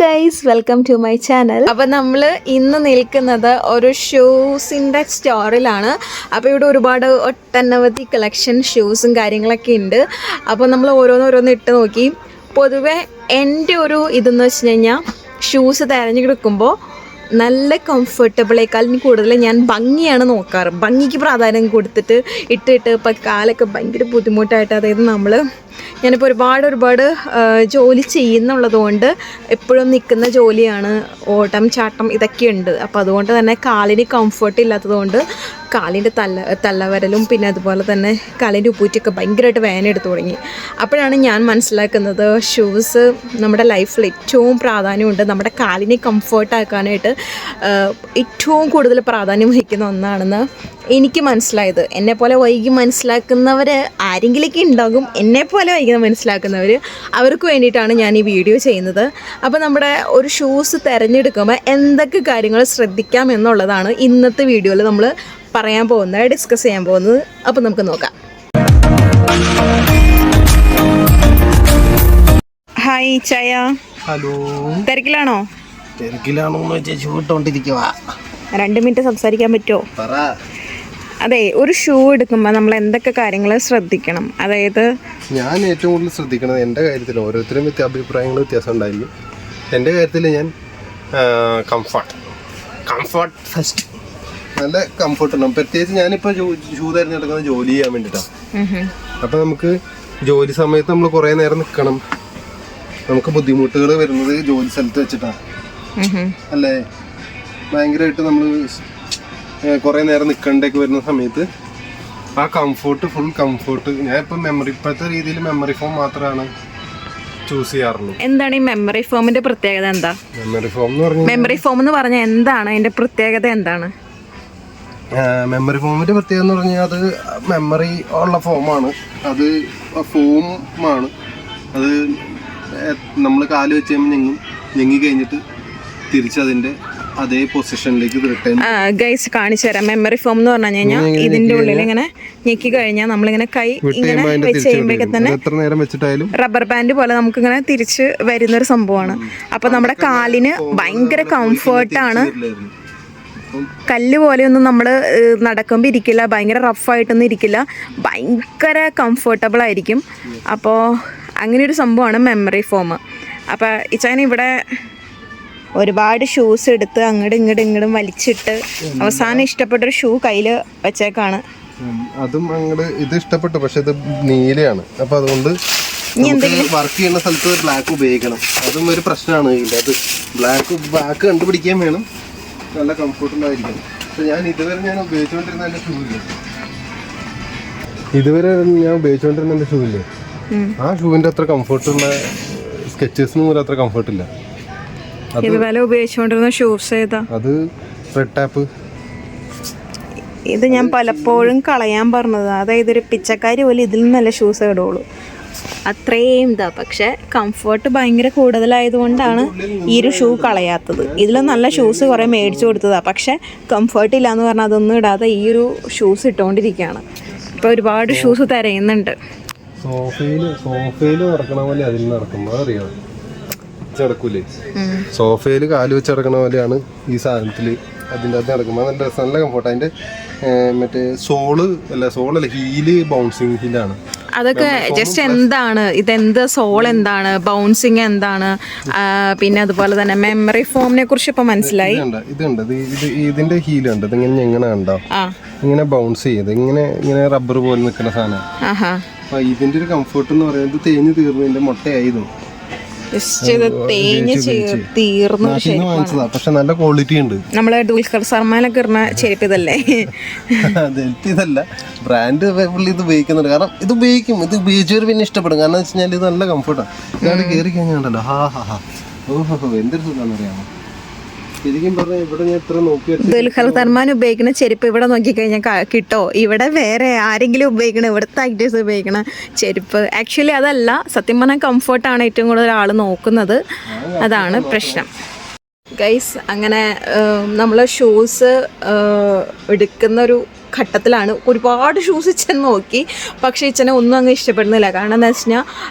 Guys, welcome to my channel. അപ്പോൾ നമ്മൾ ഇന്ന് നിൽക്കുന്നത് ഒരു ഷൂസിൻ്റെ സ്റ്റോറിലാണ്. അപ്പോൾ ഇവിടെ ഒരുപാട് ഒട്ടനവധി കളക്ഷൻ ഷൂസും കാര്യങ്ങളൊക്കെ ഉണ്ട്. അപ്പോൾ നമ്മൾ ഓരോന്നോരോന്ന് ഇട്ട് നോക്കി. പൊതുവെ എൻ്റെ ഒരു ഇതെന്ന് വെച്ച് കഴിഞ്ഞാൽ ഷൂസ് തിരഞ്ഞെടുക്കുമ്പോൾ നല്ല കംഫർട്ടബിളേക്കാളും കൂടുതൽ ഞാൻ ഭംഗിയാണ് നോക്കാറ്. ഭംഗിക്ക് പ്രാധാന്യം കൊടുത്തിട്ട് ഇട്ടിട്ട് ഇപ്പം കാലൊക്കെ ഭയങ്കര ബുദ്ധിമുട്ടായിട്ട്, അതായത് ഞാനിപ്പോൾ ഒരുപാട് ജോലി ചെയ്യുന്നുള്ളത് കൊണ്ട് എപ്പോഴും നിൽക്കുന്ന ജോലിയാണ്, ഓട്ടം ചാട്ടം ഇതൊക്കെയുണ്ട്. അപ്പോൾ അതുകൊണ്ട് തന്നെ കാലിന് കംഫർട്ട് ഇല്ലാത്തതുകൊണ്ട് കാലിൻ്റെ തള്ളവരലും പിന്നെ അതുപോലെ തന്നെ കാലിൻ്റെ ഉപ്പൂറ്റിയൊക്കെ ഭയങ്കരമായിട്ട് വേദന എടുത്തു തുടങ്ങി. അപ്പോഴാണ് ഞാൻ മനസ്സിലാക്കുന്നത് ഷൂസ് നമ്മുടെ ലൈഫിൽ ഏറ്റവും പ്രാധാന്യമുണ്ട്. നമ്മുടെ കാലിനെ കംഫർട്ടാക്കാനായിട്ട് ഏറ്റവും കൂടുതൽ പ്രാധാന്യം വഹിക്കുന്ന ഒന്നാണെന്ന് എനിക്ക് മനസ്സിലായത്. എന്നെപ്പോലെ വൈകി മനസ്സിലാക്കുന്നവർ ആരെങ്കിലൊക്കെ ഉണ്ടാകും. എന്നെപ്പോലെ വൈകി മനസ്സിലാക്കുന്നവർ, അവർക്ക് വേണ്ടിയിട്ടാണ് ഞാൻ ഈ വീഡിയോ ചെയ്യുന്നത്. അപ്പോൾ നമ്മുടെ ഒരു ഷൂസ് തിരഞ്ഞെടുക്കുമ്പോൾ എന്തൊക്കെ കാര്യങ്ങൾ ശ്രദ്ധിക്കാം എന്നുള്ളതാണ് ഇന്നത്തെ വീഡിയോയിൽ നമ്മൾ പറയാൻ പോകുന്നത്, ഡിസ്കസ് ചെയ്യാൻ പോകുന്നത്. അപ്പോൾ നമുക്ക് നോക്കാം. ഹായ് ചായ. ഹലോ. തിരക്കിലാണോ? തിരക്കിലാണോന്ന് വെച്ചാൽ ഷൂട്ടോണ്ടിരിക്കുക. 2 മിനിറ്റ് സംസാരിക്കാൻ പറ്റുമോ? അതെ, ഒരു ഷൂ എടുക്കുമ്പോൾ നമ്മൾ എന്തൊക്കെ കാര്യങ്ങൾ ശ്രദ്ധിക്കണം? അതായത് ഞാൻ ഏറ്റവും കൂടുതൽ ശ്രദ്ധിക്കുന്നത് എൻ്റെ കാര്യത്തിൽ, ഓരോരുത്തരും അഭിപ്രായങ്ങൾ വ്യത്യാസം ഉണ്ടായിരിക്കും. എൻ്റെ കാര്യത്തിൽ ഞാൻ കംഫർട്ട് ഫസ്റ്റ്, നല്ല കംഫർട്ട് ഉണ്ടാവും. പ്രത്യേകിച്ച് ഞാനിപ്പോൾ ഷൂ തിരഞ്ഞെടുക്കുന്നത് ജോലി ചെയ്യാൻ വേണ്ടിയിട്ടാണ്. അപ്പോൾ നമുക്ക് ജോലി സമയത്ത് നമ്മൾ കുറേ നേരം നിൽക്കണം. നമുക്ക് ബുദ്ധിമുട്ടുകൾ വരുന്നത് ജോലി സ്ഥലത്ത് വെച്ചിട്ടാണ് അല്ലേ. ഭയങ്കരമായിട്ട് നമ്മൾ കുറേ നേരം നിൽക്കേണ്ടൊക്കെ വരുന്ന സമയത്ത് ആ ഫുൾ കംഫർട്ട് ഞാൻ ഇപ്പം ഇപ്പോഴത്തെ രീതിയിൽ മെമ്മറി ഫോം മാത്രമാണ് ചൂസ് ചെയ്യാറുള്ളൂ. എന്താണ് ഈ മെമ്മറി ഫോമിന്റെ പ്രത്യേകത? എന്താ മെമ്മറി ഫോം എന്ന് പറഞ്ഞാൽ എന്താണ് അതിന്റെ പ്രത്യേകത? എന്താണ് മെമ്മറി ഫോമിന്റെ പ്രത്യേകത എന്ന് പറഞ്ഞാൽ അത് മെമ്മറി ഉള്ള ഫോമാണ്. അത് ഫോമാണ്. അത് നമ്മൾ കാല് വെച്ച് ഞെങ്ങി കഴിഞ്ഞിട്ട് തിരിച്ചതിന്റെ അതേ പൊസിഷനിലേക്ക് റിട്ടേൺ. ഗൈസ് കാണിച്ചു തരാം. മെമ്മറി ഫോം എന്ന് പറഞ്ഞു കഴിഞ്ഞാൽ ഇതിന്റെ ഉള്ളിൽ ഇങ്ങനെ ഞെക്കി കഴിഞ്ഞാൽ നമ്മളിങ്ങനെ കൈ ഇങ്ങനെ വെച്ച് കഴിയുമ്പോഴേക്ക് തന്നെ എത്ര നേരം വെച്ചിട്ടായാലും റബ്ബർ ബാൻഡ് പോലെ നമുക്കിങ്ങനെ തിരിച്ച് വരുന്നൊരു സംഭവമാണ്. അപ്പൊ നമ്മുടെ കാലിന് ഭയങ്കര കംഫർട്ടാണ്. കല്ല് പോലെയൊന്നും നമ്മൾ നടക്കുമ്പോൾ ഇരിക്കില്ല, ഭയങ്കര റഫായിട്ടൊന്നും ഇരിക്കില്ല, ഭയങ്കര കംഫർട്ടബിൾ ആയിരിക്കും. അപ്പോൾ അങ്ങനെയൊരു സംഭവമാണ് മെമ്മറി ഫോം. അപ്പോൾ ഇച്ചാൻ ഇവിടെ ഒരുപാട് ഷൂസ് എടുത്ത് ഇങ്ങോട്ടും വലിച്ചിട്ട് അവസാനം ഇഷ്ടപ്പെട്ടൊരു ഷൂ കയ്യിൽ വെച്ചേക്കാണ്. അതും അങ്ങോട്ട് ഇത് ഇഷ്ടപ്പെട്ടു, പക്ഷെ ഇത് നീലയാണ്. അപ്പൊ അതുകൊണ്ട് വർക്ക് ചെയ്യുന്ന സ്ഥലത്ത് ബ്ലാക്ക് ഉപയോഗിക്കണം. അതും ഒരു പ്രശ്നമാണ്. അത് ബ്ലാക്ക് കണ്ടുപിടിക്കാൻ വേണം. നല്ല കംഫർട്ടുണ്ടായിരിക്കണം. പക്ഷെ ഞാൻ ഉപയോഗിച്ചുകൊണ്ടിരുന്ന എൻ്റെ ഷൂ ഇല്ലേ, എൻ്റെ ഷൂ ഇല്ലേ, ആ ഷൂവിൻ്റെ അത്ര കംഫർട്ടുള്ള സ്കെച്ചേഴ്സിന് പോലും അത്ര കംഫർട്ടില്ല. ഇതുപോലെ ഉപയോഗിച്ചുകൊണ്ടിരുന്ന ഷൂസ് ഏതാ? അത് റെഡ് ടാപ്പ്. ഇത് ഞാൻ പലപ്പോഴും കളയാൻ പറഞ്ഞത്. അതായത് ഒരു പിച്ചക്കാരി പോലെ ഇതിൽ നല്ല ഷൂസ് ഇടുള്ളൂ, അത്രയും ഇതാ. പക്ഷെ കംഫർട്ട് ഭയങ്കര കൂടുതലായതുകൊണ്ടാണ് ഈ ഒരു ഷൂ കളയാത്തത്. ഇതിൽ നല്ല ഷൂസ് കുറേ മേടിച്ചു കൊടുത്തതാണ്, പക്ഷെ കംഫർട്ട് ഇല്ല എന്ന് പറഞ്ഞാൽ അതൊന്നും ഇടാതെ ഈ ഒരു ഷൂസ് ഇട്ടുകൊണ്ടിരിക്കുകയാണ്. ഇപ്പോൾ ഒരുപാട് ഷൂസ് തിരയുന്നുണ്ട്. സോഫയിൽ നടക്കണ പോലെ അതിൽ നടക്കുമ്പോൾ അറിയാം നടക്കൂലേ. സോഫയിൽ കാല് വെച്ച് നടക്കണ പോലെയാണ് ഈ സാധനത്തിൽ അതിൻ്റെ അകത്ത് നടക്കുമ്പോൾ നല്ല കംഫർട്ട്. അതിൻ്റെ മറ്റേ സോളല്ല ഹീല് ബൗൺസിങ് ഹീലാണ്. അതൊക്കെ ജസ്റ്റ് എന്താണ് ഇതെന്ത് സോൾ എന്താണ്, ബൗൺസിങ് എന്താണ്, പിന്നെ അതുപോലെ തന്നെ മെമ്മറി ഫോമിനെ കുറിച്ച് ഇപ്പൊ മനസ്സിലായി. ഇതിന്റെ ഹീൽ ഉണ്ട്. ഇതിങ്ങനെ എങ്ങനെ ഉണ്ടോ ഇങ്ങനെ ബൗൺസ് ചെയ്ത് ഇങ്ങനെ റബ്ബർ പോലെ നിൽക്കുന്ന സാധനം. അപ്പൊ ഇതിന്റെ ഒരു കംഫർട്ട് എന്ന് പറയുന്നത് തേഞ്ഞ് തീർന്നു, ഇതിന്റെ മുട്ടയായിരുന്നു. പക്ഷെ നല്ല ക്വാളിറ്റി ഉണ്ട്. നമ്മള് ദുൽഖർ സൽമാനൊക്കെ ഇടുന്ന ചെരുപ്പ് ഇതല്ലേ? ഇതല്ല, ബ്രാൻഡ് ഇത് ഉപയോഗിക്കുന്നുണ്ട്. കാരണം ഇത് ഉപയോഗിച്ചവർ പിന്നെ ഇഷ്ടപ്പെടും. കാരണം വെച്ച് കഴിഞ്ഞാൽ ഇത് നല്ല കംഫർട്ടാണ്. ഇതാണ് കയറി കഴിഞ്ഞാണ്ടല്ലോ ഓഹോ എന്തൊരു സുഖമാണെന്ന് അറിയാമോ. ശരിക്കും പറഞ്ഞാൽ ഇവിടെ ഞാൻ എത്ര നോക്കി. ദുൽഖർ സൽമാൻ ഉപയോഗിക്കുന്ന ചെരുപ്പ് ഇവിടെ നോക്കിക്കഴിഞ്ഞാൽ കിട്ടോ? ഇവിടെ വേറെ ആരെങ്കിലും ഉപയോഗിക്കണ, ഇവിടുത്തെ ആക്ടേഴ്സ് ഉപയോഗിക്കണ ചെരുപ്പ് ആക്ച്വലി അതല്ല. സത്യം പറഞ്ഞാൽ കംഫർട്ടാണ് ഏറ്റവും കൂടുതൽ ആൾ നോക്കുന്നത്. അതാണ് പ്രശ്നം. ഗൈസ്, അങ്ങനെ നമ്മൾ ഷൂസ് എടുക്കുന്നൊരു ഘട്ടത്തിലാണ്. ഒരുപാട് ഷൂസ് ഇച്ചൻ നോക്കി, പക്ഷേ ഇച്ചനെ ഒന്നും അങ്ങ് ഇഷ്ടപ്പെടുന്നില്ല. കാരണം എന്താ വെച്ച് കഴിഞ്ഞാൽ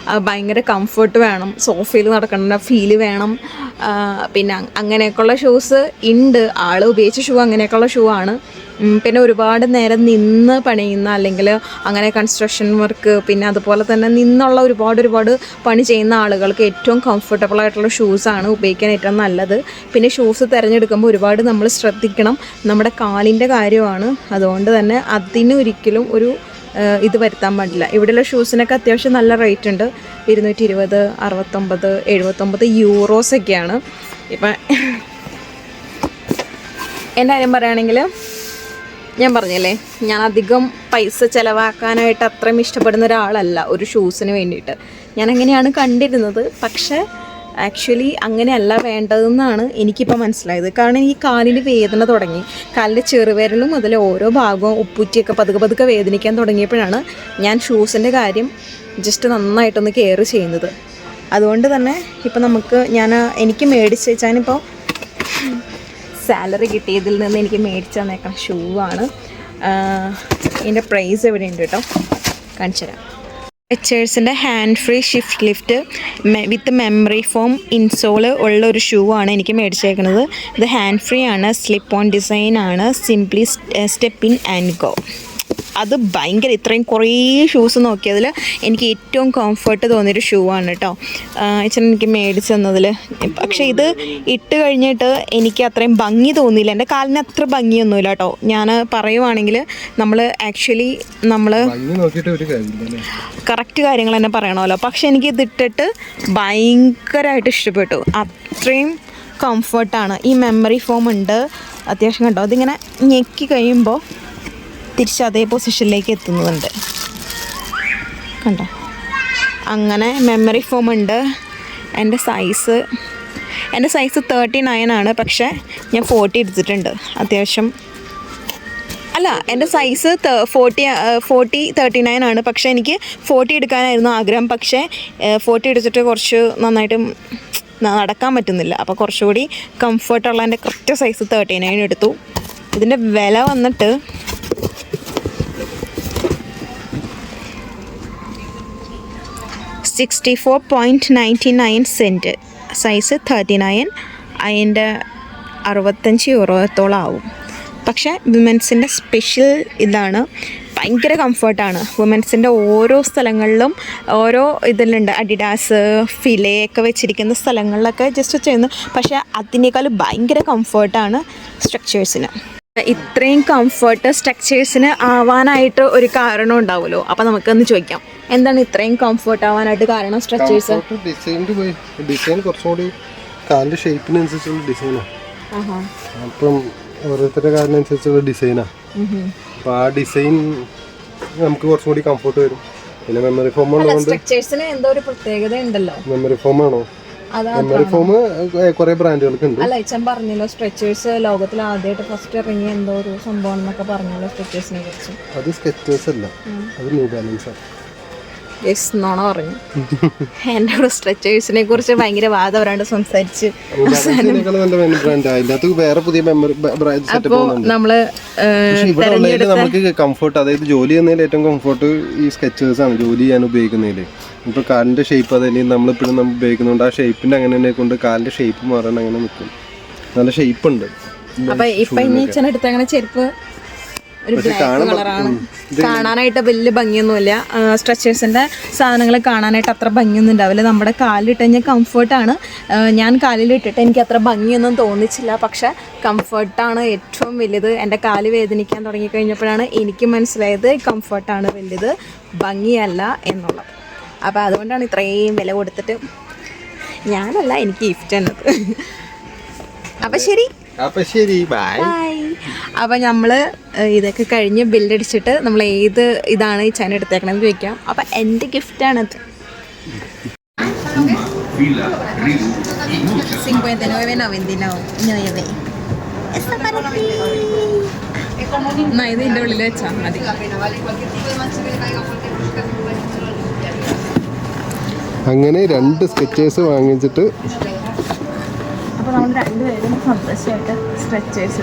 ഭയങ്കര കംഫർട്ട് വേണം, സോഫയിൽ നടക്കേണ്ട ഫീല് വേണം, പിന്നെ അങ്ങനെയൊക്കെയുള്ള ഷൂസ് ഉണ്ട്. ആൾ ഉപയോഗിച്ച ഷൂ അങ്ങനെയൊക്കെയുള്ള ഷൂ ആണ്. പിന്നെ ഒരുപാട് നേരം നിന്ന് പണിയുന്ന, അല്ലെങ്കിൽ അങ്ങനെ കൺസ്ട്രക്ഷൻ വർക്ക്, പിന്നെ അതുപോലെ തന്നെ നിന്നുള്ള ഒരുപാട് പണി ചെയ്യുന്ന ആളുകൾക്ക് ഏറ്റവും കംഫർട്ടബിൾ ആയിട്ടുള്ള ഷൂസാണ് ഉപയോഗിക്കാൻ ഏറ്റവും നല്ലത്. പിന്നെ ഷൂസ് തിരഞ്ഞെടുക്കുമ്പോൾ ഒരുപാട് നമ്മൾ ശ്രദ്ധിക്കണം, നമ്മുടെ കാലിൻ്റെ കാര്യമാണ്. അതുകൊണ്ട് തന്നെ അതിനൊരിക്കലും ഒരു ഇത് വരുത്താൻ പാടില്ല. ഇവിടെയുള്ള ഷൂസിനൊക്കെ അത്യാവശ്യം നല്ല റേറ്റ് ഉണ്ട്. 220, 69, 79 യൂറോസൊക്കെയാണ്. ഇപ്പം എൻ്റെ കാര്യം പറയുകയാണെങ്കിൽ, ഞാൻ പറഞ്ഞല്ലേ, ഞാൻ അധികം പൈസ ചിലവാക്കാനായിട്ട് അത്രയും ഇഷ്ടപ്പെടുന്ന ഒരാളല്ല ഒരു ഷൂസിന് വേണ്ടിയിട്ട്. ഞാൻ അങ്ങനെയാണ് കണ്ടിരുന്നത്. പക്ഷേ ആക്ച്വലി അങ്ങനെയല്ല വേണ്ടതെന്നാണ് എനിക്കിപ്പോൾ മനസ്സിലായത്. കാരണം ഈ കാലിന് വേദന തുടങ്ങി, കാലിൻ്റെ ചെറുവിരലും മുതൽ ഓരോ ഭാഗവും ഉപ്പൂറ്റിയൊക്കെ പതുക്കെ വേദനിക്കാൻ തുടങ്ങിയപ്പോഴാണ് ഞാൻ ഷൂസിൻ്റെ കാര്യം ജസ്റ്റ് നന്നായിട്ടൊന്ന് കെയർ ചെയ്യുന്നത്. അതുകൊണ്ട് തന്നെ ഇപ്പം എനിക്ക് മേടിച്ച് വെച്ചാനിപ്പോൾ സാലറി കിട്ടിയതിൽ നിന്ന് എനിക്ക് മേടിച്ച് തന്നേക്കണം ഷൂ ആണ്. ഇതിൻ്റെ പ്രൈസ് എവിടെ ഉണ്ട് കേട്ടോ, കാണിച്ചു തരാം. സ്ട്രെച്ചേഴ്സിൻ്റെ hand free shift lift with memory form ഇൻസോള് ഉള്ള ഒരു ഷൂ ആണ് എനിക്ക് മേടിച്ചേക്കുന്നത്. ഇത് ഹാൻഡ് ഫ്രീ ആണ്, സ്ലിപ്പ് ഓൺ ഡിസൈൻ ആണ്, simply step in and go. അത് ഭയങ്കര, ഇത്രയും കുറേ ഷൂസ് നോക്കിയതിൽ എനിക്ക് ഏറ്റവും കംഫർട്ട് തോന്നിയൊരു ഷൂ ആണ് കേട്ടോ അച്ഛൻ എനിക്ക് മേടിച്ച് തന്നതിൽ. പക്ഷേ ഇത് ഇട്ട് കഴിഞ്ഞിട്ട് എനിക്ക് അത്രയും ഭംഗി തോന്നിയില്ല, എൻ്റെ കാലിന് അത്ര ഭംഗിയൊന്നുമില്ല കേട്ടോ. ഞാൻ പറയുവാണെങ്കിൽ നമ്മൾ കറക്റ്റ് കാര്യങ്ങൾ തന്നെ പറയണമല്ലോ. പക്ഷെ എനിക്ക് ഇതിട്ടിട്ട് ഭയങ്കരമായിട്ട് ഇഷ്ടപ്പെട്ടു. അത്രയും കംഫർട്ടാണ്. ഈ മെമ്മറി ഫോം ഉണ്ട് അത്യാവശ്യം കേട്ടോ. അതിങ്ങനെ ഞെക്കി കഴിയുമ്പോൾ തിരിച്ച് അതേ പൊസിഷനിലേക്ക് എത്തുന്നുണ്ട് കണ്ടോ. അങ്ങനെ മെമ്മറി ഫോം ഉണ്ട്. എൻ്റെ സൈസ് 39 ആണ്. പക്ഷേ ഞാൻ 40 എടുത്തിട്ടുണ്ട്. അത്യാവശ്യം അല്ല, എൻ്റെ സൈസ് 39 ആണ്. പക്ഷേ എനിക്ക് 40 എടുക്കാനായിരുന്നു ആഗ്രഹം. പക്ഷേ 40 എടുത്തിട്ട് കുറച്ച് നന്നായിട്ട് നടക്കാൻ പറ്റുന്നില്ല. അപ്പോൾ കുറച്ചുകൂടി കംഫർട്ടുള്ള എൻ്റെ കറക്റ്റ് സൈസ് 39 എടുത്തു. ഇതിൻ്റെ വില വന്നിട്ട് $64.99. സൈസ് 39. അതിൻ്റെ 65 യൂറോത്തോളം ആവും. പക്ഷേ വിമൻസിൻ്റെ സ്പെഷ്യൽ ഇതാണ്, ഭയങ്കര കംഫർട്ടാണ്. വുമൻസിൻ്റെ ഓരോ സ്ഥലങ്ങളിലും ഓരോ ഇതിലുണ്ട്, അഡിഡാസ് ഫിലെ ഒക്കെ വെച്ചിരിക്കുന്ന സ്ഥലങ്ങളിലൊക്കെ ജസ്റ്റ് ചെയ്യുന്നു. പക്ഷേ അതിനേക്കാൾ ഭയങ്കര കംഫർട്ടാണ് സ്ട്രക്ചേഴ്സിന്. ഇത്രയും കംഫർട്ട് സ്ട്രക്ചേഴ്സിന് ആവാനായിട്ട് ഒരു കാരണം ഉണ്ടാവുമല്ലോ. അപ്പം നമുക്കൊന്ന് ചോദിക്കാം, എന്താണ് ഇത്രയും കംഫർട്ട് ആവാനായിട്ട് കാരണം? സ്ട്രക്ചേഴ്സ് ഡിസൈൻ കുറച്ചുകൂടി കാലിൻ്റെ ഷേപ്പിനനുസരിച്ചുള്ള ഡിസൈനാണ്. അപ്പം ഓരോരുത്തരുടെ കാലിനനുസരിച്ചുള്ള ഡിസൈനാണ്. അപ്പോൾ ആ ഡിസൈൻ നമുക്ക് കുറച്ചും കൂടി കംഫർട്ട് വരും. പിന്നെ മെമ്മറി ഫോം ഉള്ളതുകൊണ്ട് സ്ട്രക്ചേഴ്സിന് എന്തോ ഒരു പ്രത്യേകത ഉണ്ടല്ലോ. മെമ്മറി ഫോം ആണോ? മെമ്മറി ഫോം കുറെ ബ്രാൻഡുകൾക്ക് ഉണ്ട്. അല്ല, ഇച്ചൻ പറഞ്ഞല്ലോ സ്ട്രെച്ചേഴ്സ് ലോകത്തിൽ ആദ്യമായിട്ട് ഫസ്റ്റ് ഇറങ്ങിയ എന്തോ ഒരു സംഭവം എന്നൊക്കെ പറഞ്ഞല്ലോ സ്ട്രെച്ചേഴ്സിനെ കുറിച്ച്. അത് സ്കെച്ചേഴ്സ് അല്ല, അത് ന്യൂ ബാലൻസ് ആണ്. യെസ്, നോണ പറഞ്ഞു. എൻ്റെ ഒരു സ്ട്രെച്ചേഴ്സിനെ കുറിച്ച് ഭയങ്കര വാദവരാണ്ട് സംസാരിച്ച് നമ്മള് നമുക്ക് കംഫർട്ട്, അതായത് ജോലി ചെയ്യുന്നതിൽ ഏറ്റവും കംഫർട്ട് ഈ സ്കെച്ചേഴ്സ് ആണ്. ജോലി ചെയ്യാൻ ഉപയോഗിക്കുന്നതിൽ ഇപ്പോൾ കാലിൻ്റെ ഷേപ്പ് അതല്ലെങ്കിൽ നമ്മളിപ്പോഴും നമ്മൾ ഉപയോഗിക്കുന്നുണ്ട്. ആ ഷേപ്പിൻ്റെ അങ്ങനെ തന്നെ കൊണ്ട് കാലിൻ്റെ ഷേപ്പ് മാറാൻ അങ്ങനെ നിൽക്കും. നല്ല ഷേപ്പ് ഉണ്ട്. അപ്പൊ ഇപ്പൊ ഇന്നീച്ചനെടുത്ത് അങ്ങനെ ചെരുപ്പ് ഒരു ബ്ലാക്ക് കളറാണ്. കാണാനായിട്ട് വലിയ ഭംഗിയൊന്നുമില്ല. സ്ട്രെച്ചേഴ്സിൻ്റെ സാധനങ്ങൾ കാണാനായിട്ട് അത്ര ഭംഗിയൊന്നും ഉണ്ടാവില്ല. നമ്മുടെ കാലിലിട്ട് കഴിഞ്ഞാൽ കംഫർട്ടാണ്. ഞാൻ കാലിലിട്ടിട്ട് എനിക്ക് അത്ര ഭംഗിയൊന്നും തോന്നിച്ചില്ല. പക്ഷേ കംഫർട്ടാണ് ഏറ്റവും വലുത്. എൻ്റെ കാല് വേദനിക്കാൻ തുടങ്ങിക്കഴിഞ്ഞപ്പോഴാണ് എനിക്ക് മനസ്സിലായത് കംഫർട്ടാണ് വലുത്, ഭംഗിയല്ല എന്നുള്ളത്. അപ്പോൾ അതുകൊണ്ടാണ് ഇത്രയും വില കൊടുത്തിട്ട് ഞാനല്ല, എനിക്ക് ഗിഫ്റ്റ് തന്നത്. അപ്പം ശരി, ബൈ. അപ്പം നമ്മൾ ഇതൊക്കെ കഴിഞ്ഞ് ബില്ലടിച്ചിട്ട് നമ്മൾ ഏത് ഇതാണ് ഈ ചാനൽ എടുത്തേക്കണമെന്ന് ചോദിക്കാം. അപ്പം എൻ്റെ ഗിഫ്റ്റാണത്. 59.99. ഇത് ഇതിൻ്റെ ഉള്ളിൽ വെച്ചാൽ മതി. അങ്ങനെ 2 സ്കെച്ചേഴ്സ് വാങ്ങിച്ചിട്ട് അപ്പോൾ നമ്മൾ രണ്ടുപേരും സന്തോഷമായിട്ട് സ്ട്രെച്ചേഴ്സ്